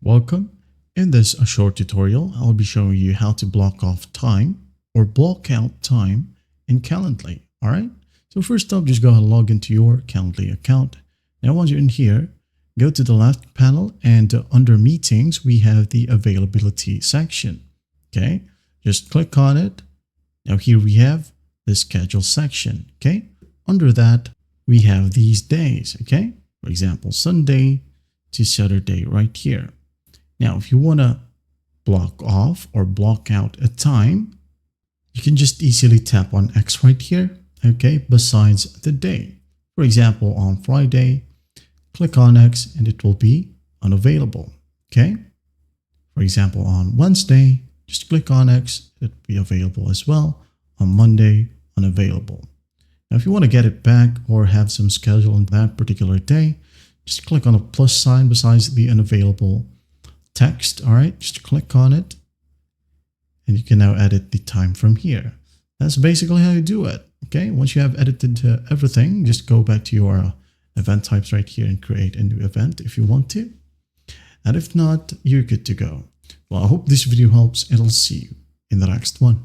Welcome. In this short tutorial, I'll be showing you how to block off time or block out time in Calendly. All right. So first up, just go ahead and log into your Calendly account. Now, once you're in here, go to the left panel and under meetings, we have the availability section. Okay. Just click on it. Now here we have the schedule section. Okay. Under that, we have these days. Okay. For example, Sunday to Saturday right here. Now, if you want to block off or block out a time, you can just easily tap on X right here, okay, besides the day. For example, on Friday, click on X and it will be unavailable, okay? For example, on Wednesday, just click on X, it will be available as well. On Monday, unavailable. Now, if you want to get it back or have some schedule on that particular day, just click on a plus sign besides the unavailable text. All right, just click on it and you can now edit the time from here. That's basically how you do it. Okay, once you have edited everything, just go back to your event types right here and create a new event if you want to. And if not, you're good to go. Well, I hope this video helps and I'll see you in the next one.